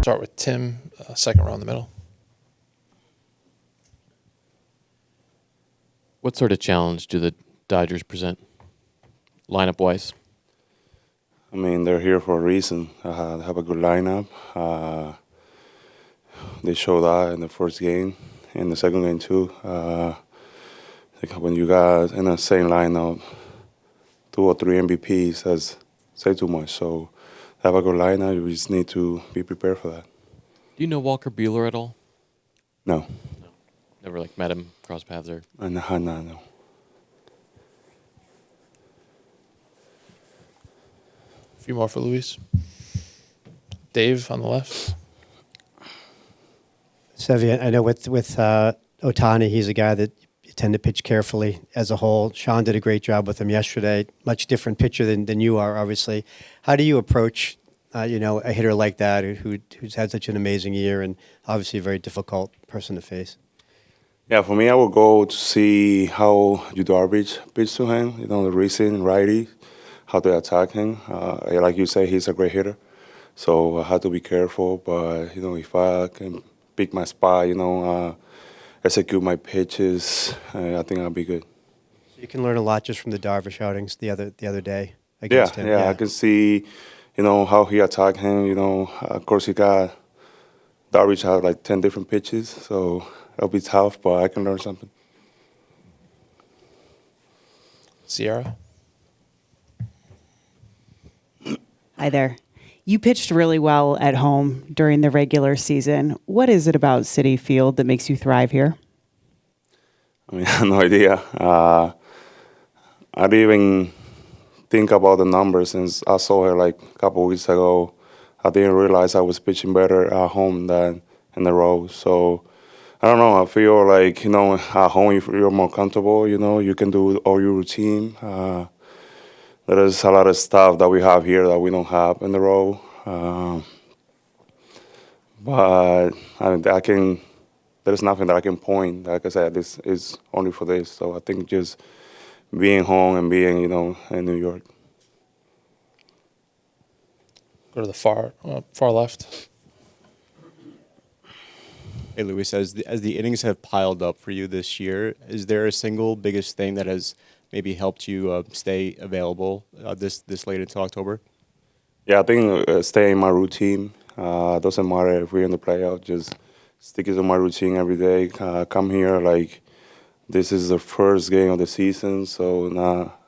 start with Tim, second row in the middle. What sort of challenge do the Dodgers present, lineup-wise? I mean, they're here for a reason. They have a good lineup. They showed that in the first game, in the second game too. When you got in the same lineup, 2 or 3 MVPs, that's say too much. So have a good lineup. You just need to be prepared for that. Do you know Walker Buehler at all? No. Never met him, cross paths there. No. A few more for Luis. Dave on the left. Sevy, I know with Ohtani, he's a guy that you tend to pitch carefully as a whole. Sean did a great job with him yesterday. Much different pitcher than you are, obviously. How do you approach, a hitter like that who's had such an amazing year and obviously a very difficult person to face? Yeah, for me, I would go to see how Yu Darvish pitched to him. The recent righty, how they attack him. Like you say, he's a great hitter. So I have to be careful. But, if I can pick my spot, execute my pitches, I think I'll be good. So you can learn a lot just from the Darvish outings the other day against him. Yeah, I can see, how he attacked him. Of course, he got Darvish had 10 different pitches, so it'll be tough, but I can learn something. Sierra. Hi there. You pitched really well at home during the regular season. What is it about Citi Field that makes you thrive here? I have no idea. I didn't even think about the numbers since I saw her a couple of weeks ago. I didn't realize I was pitching better at home than in the road. So I don't know. I feel like, at home you're more comfortable. You can do all your routine. There is a lot of stuff that we have here that we don't have in the road. But there's nothing that I can point. Like I said, this is only for this. So I think just being home and being, in New York. Go to the far left. Hey, Luis, as the innings have piled up for you this year, is there a single biggest thing that has maybe helped you stay available this late into October? Yeah, I think staying in my routine. Doesn't matter if we're in the playoffs, just sticking to my routine every day. Come here this is the first game of the season, so not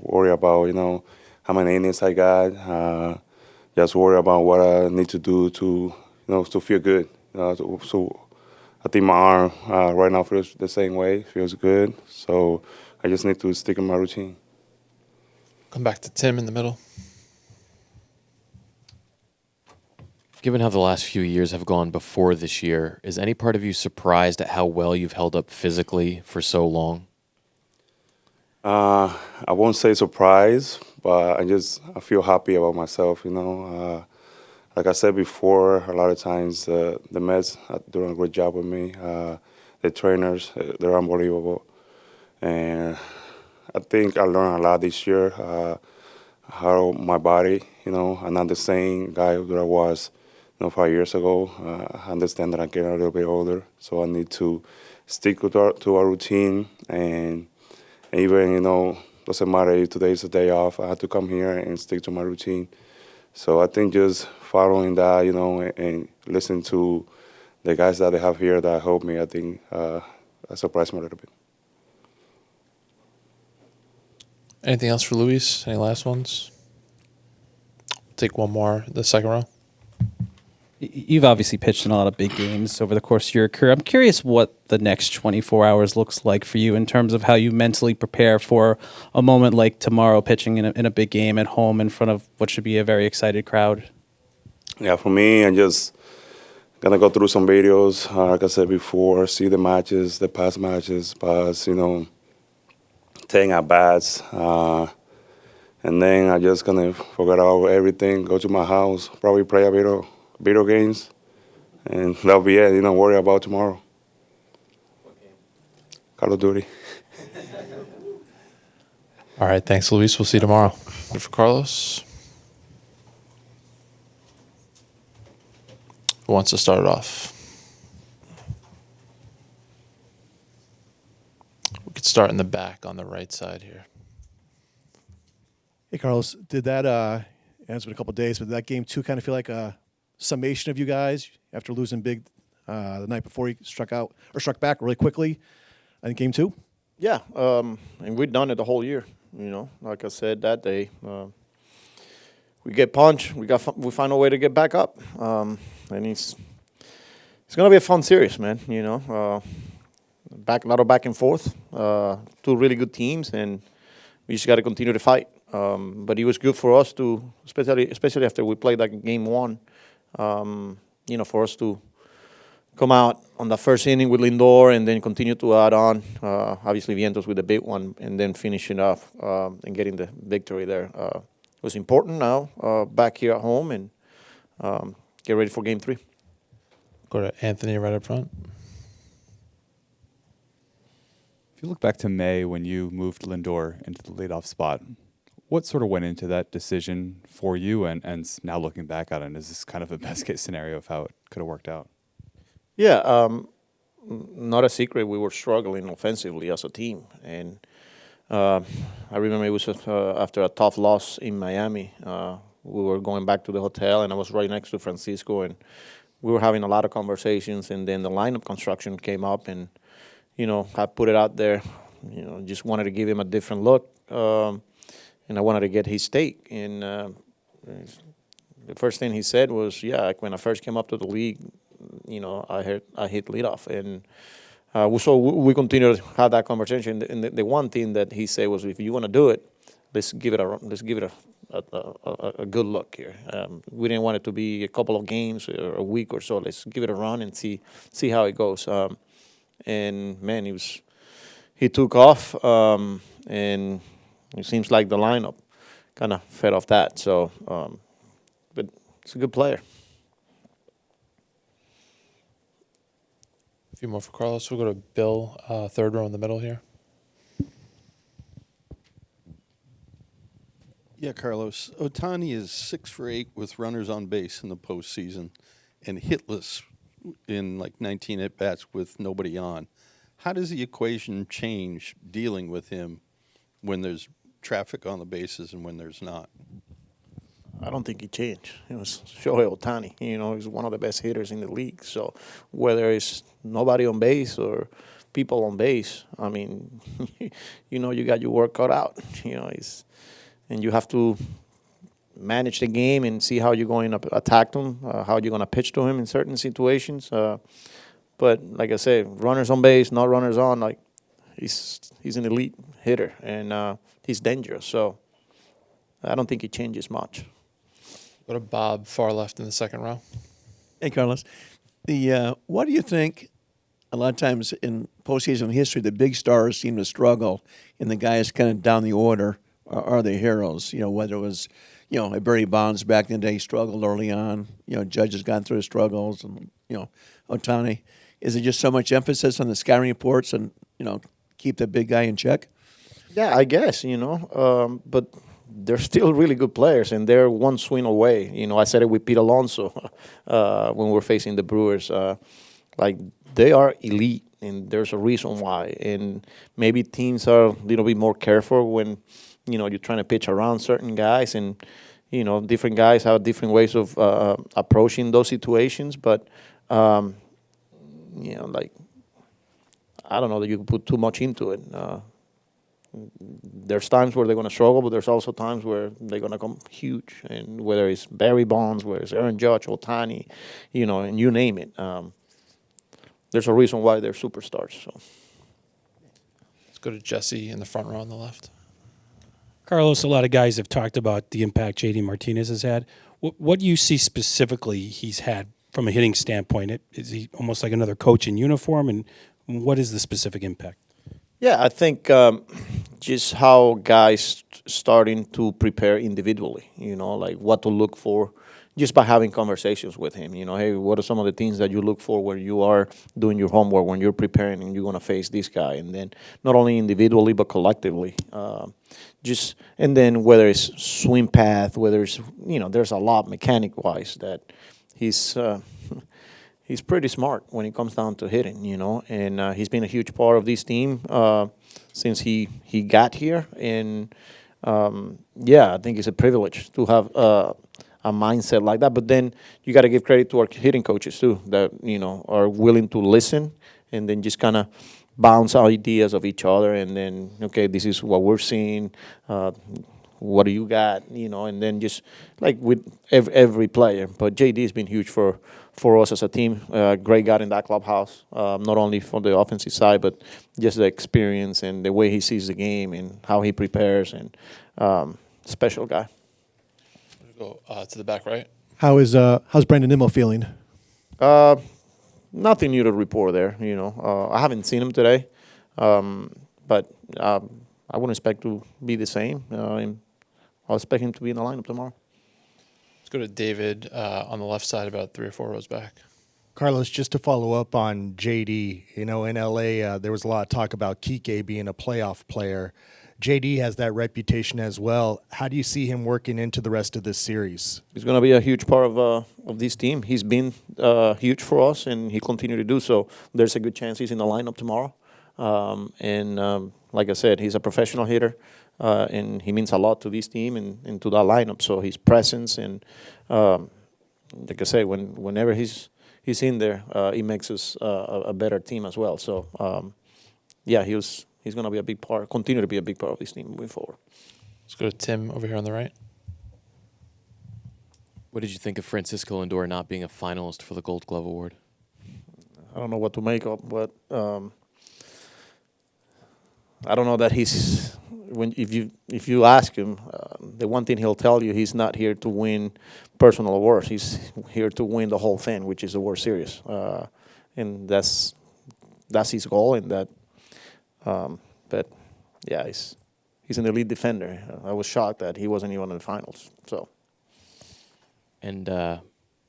worry about, how many innings I got. Just worry about what I need to do to feel good. So I think my arm right now feels the same way, feels good. So I just need to stick in my routine. Come back to Tim in the middle. Given how the last few years have gone before this year, is any part of you surprised at how well you've held up physically for so long? I won't say surprised, but I feel happy about myself, Like I said before, a lot of times the Mets are doing a great job with me. The trainers, they're unbelievable. And I think I learned a lot this year, how my body, I'm not the same guy that I was 5 years ago. I understand that I'm getting a little bit older, so I need to stick to our routine. And even, doesn't matter if today's a day off, I have to come here and stick to my routine. So I think just following that, and listening to the guys that they have here that help me, I think that surprised me a little bit. Anything else for Luis? Any last ones? Take one more, the second row. You've obviously pitched in a lot of big games over the course of your career. I'm curious what the next 24 hours looks like for you in terms of how you mentally prepare for a moment like tomorrow, pitching in a big game at home in front of what should be a very excited crowd. Yeah, for me, I'm just going to go through some videos, like I said before, see the matches, the past matches, taking at bats. And then I'm just going to forget about everything, go to my house, probably play a bit of video games, and that'll be it. Worry about tomorrow. What game? Call of Duty. All right, thanks, Luis. We'll see you tomorrow. For Carlos. Who wants to start it off? We could start in the back on the right side here. Hey, Carlos, did that, it's been a couple of days, but did that game 2 kind of feel like a summation of you guys after losing big the night before you struck back really quickly in game 2? Yeah, and we've done it the whole year. Like I said that day, we get punched, we find a way to get back up, and it's gonna be a fun series, man. Back and forth, 2 really good teams, and we just got to continue to fight. But it was good for us to, especially after we played that game 1, for us to come out on the first inning with Lindor and then continue to add on. Obviously, Vientos with the big one, and then finishing off and getting the victory there. It was important now back here at home and get ready for game 3. Go to Anthony right up front. If you look back to May when you moved Lindor into the leadoff spot, what sort of went into that decision for you? And now looking back on it, is this kind of a best case scenario of how it could have worked out? Yeah, not a secret. We were struggling offensively as a team, and I remember it was after a tough loss in Miami. We were going back to the hotel, and I was right next to Francisco, and we were having a lot of conversations. And then the lineup construction came up, and I put it out there. Just wanted to give him a different look, and I wanted to get his take. And the first thing he said was, "Yeah, when I first came up to the league, I hit leadoff." And so we continued to have that conversation. And the one thing that he said was, "If you want to do it, let's give it a good look here. We didn't want it to be a couple of games or a week or so. Let's give it a run and see how it goes." And man, he took off, and it seems like the lineup kind of fed off that. So, but it's a good player. A few more for Carlos. We'll go to Bill, third row in the middle here. Yeah, Carlos. Ohtani is 6 for 8 with runners on base in the postseason and hitless in like 19 at-bats with nobody on. How does the equation change dealing with him when there's traffic on the bases and when there's not? I don't think he changed. It was Shohei Ohtani. He's one of the best hitters in the league. So whether it's nobody on base or people on base, I mean, you got your work cut out. And you have to manage the game and see how you're going to attack him, how you're going to pitch to him in certain situations. But like I said, runners on base, not runners on. Like he's an elite hitter and he's dangerous. So I don't think he changes much. Go to Bob, far left in the second row. Hey, Carlos. What do you think? A lot of times in postseason history, the big stars seem to struggle, and the guys kind of down the order are the heroes. Whether it was, a Barry Bonds back in the day struggled early on. Judge has gone through his struggles, and Ohtani. Is it just so much emphasis on the scouting reports and keep the big guy in check? Yeah, I guess but they're still really good players, and they're one swing away. I said it with Pete Alonso when we're facing the Brewers. Like they are elite, and there's a reason why. And maybe teams are a little bit more careful when you're trying to pitch around certain guys, and different guys have different ways of approaching those situations. But like I don't know that you can put too much into it. There's times where they're going to struggle, but there's also times where they're going to come huge. And whether it's Barry Bonds, whether it's Aaron Judge, Ohtani, and you name it, there's a reason why they're superstars. So Let's go to Jesse in the front row on the left. Carlos, a lot of guys have talked about the impact J.D. Martinez has had. What do you see specifically he's had from a hitting standpoint? Is he almost like another coach in uniform, and what is the specific impact? Yeah, I think just how guys starting to prepare individually, like what to look for just by having conversations with him. Hey, what are some of the things that you look for when you are doing your homework, when you're preparing and you're going to face this guy? And then not only individually but collectively. And then whether it's swing path, whether it's, there's a lot mechanic-wise that he's he's pretty smart when it comes down to hitting, and he's been a huge part of this team since he got here. And I think it's a privilege to have a mindset like that. But then you got to give credit to our hitting coaches too, that are willing to listen and then just kind of bounce ideas of each other, and then okay, this is what we're seeing. What do you got? And then just like with every player. But JD has been huge for us as a team. Great guy in that clubhouse, not only from the offensive side, but just the experience and the way he sees the game and how he prepares, and special guy. Go to the back right. How's Brandon Nimmo feeling? Nothing new to report there. I haven't seen him today, but I wouldn't expect to be the same. And I'll expect him to be in the lineup tomorrow. Let's go to David on the left side, about 3 or 4 rows back. Carlos, just to follow up on JD, in LA, there was a lot of talk about Kike being a playoff player. JD has that reputation as well. How do you see him working into the rest of this series? He's going to be a huge part of this team. He's been huge for us, and he continue to do so. There's a good chance he's in the lineup tomorrow. Like I said, he's a professional hitter, and he means a lot to this team and to that lineup. So his presence and, like I said, whenever he's in there, it makes us a better team as well. So, he's going to be a big part, continue to be a big part of this team moving forward. Let's go to Tim over here on the right. What did you think of Francisco Lindor not being a finalist for the Gold Glove Award? I don't know what to make of, but I don't know that he's if you ask him, the one thing he'll tell you, he's not here to win personal awards. He's here to win the whole thing, which is the World Series, and that's his goal. And that, but yeah, he's an elite defender. I was shocked that he wasn't even in the finals. So, and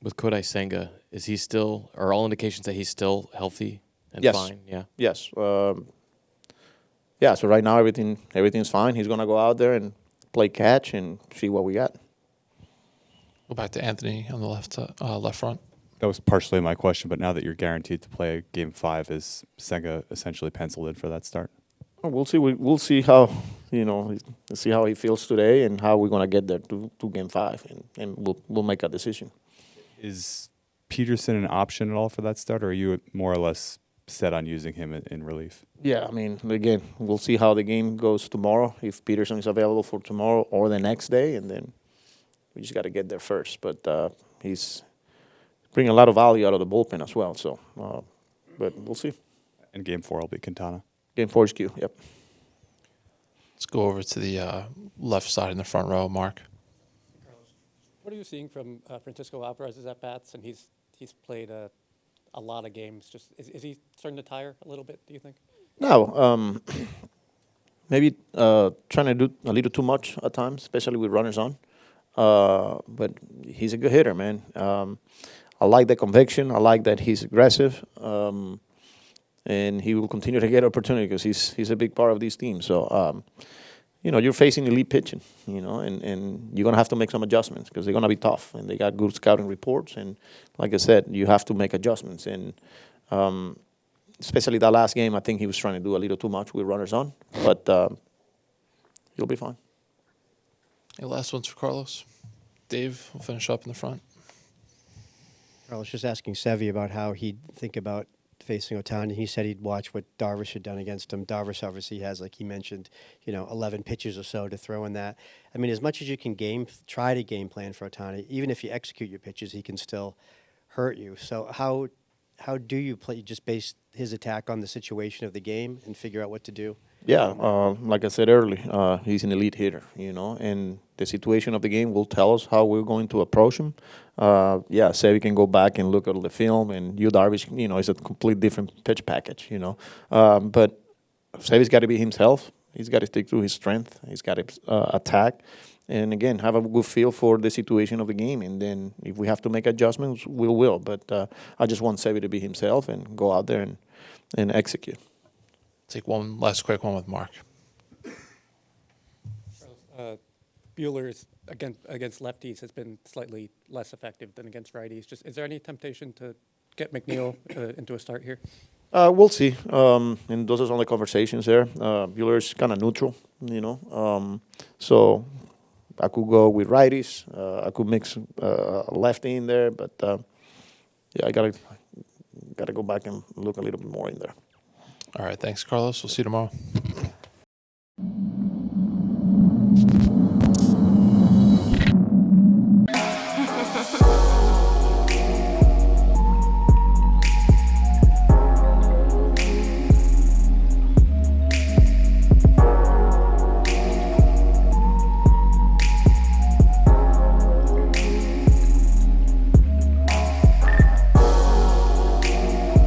with Kodai Senga, is he still? Are all indications that he's still healthy and yes. fine? Yeah. Yes. So right now everything's fine. He's gonna go out there and play catch and see what we got. Go back to Anthony on the left front. That was partially my question, but now that you're guaranteed to play Game 5, is Senga essentially penciled in for that start? We'll see. We'll see how see how he feels today and how we're gonna get there to Game 5, and we'll make a decision. Is Peterson an option at all for that start, or are you more or less set on using him in relief? Yeah, I mean, again, we'll see how the game goes tomorrow, if Peterson is available for tomorrow or the next day, and then we just got to get there first. But he's bringing a lot of value out of the bullpen as well. So, but we'll see. And Game 4 will be Quintana. Game 4 is Q, yep. Let's go over to the left side in the front row, Mark. What are you seeing from Francisco Alvarez's at-bats? And he's played a lot of games. Just is he starting to tire a little bit, do you think? No. Maybe trying to do a little too much at times, especially with runners on. But he's a good hitter, man. I like the conviction. I like that he's aggressive. And he will continue to get opportunity because he's a big part of this team. So, you're facing elite pitching, and you're going to have to make some adjustments because they're going to be tough. And they got good scouting reports. And like I said, you have to make adjustments. And especially that last game, I think he was trying to do a little too much with runners on. But he'll be fine. Any last ones for Carlos? Dave, we'll finish up in the front. Carlos just asking Sevy about how he'd think about facing Ohtani. He said he'd watch what Darvish had done against him. Darvish obviously has, like he mentioned, 11 pitches or so to throw in that. I mean, as much as you can try to game plan for Ohtani, even if you execute your pitches, he can still hurt you. So how do you play? You just base his attack on the situation of the game and figure out what to do? Yeah, like I said earlier, he's an elite hitter, and the situation of the game will tell us how we're going to approach him. Sevy can go back and look at the film, and Darvish, is a complete different pitch package, But Sevy's got to be himself. He's got to stick to his strength. He's got to attack, and again, have a good feel for the situation of the game. And then if we have to make adjustments, we will. But I just want Sevy to be himself and go out there and execute. Take one last quick one with Mark. Bueller's against lefties has been slightly less effective than against righties. Just is there any temptation to get McNeil into a start here? We'll see. And those are some of the conversations there. Bueller's kind of neutral, so I could go with righties. I could mix a lefty in there, but I gotta go back and look a little bit more in there. All right. Thanks, Carlos. We'll see you tomorrow.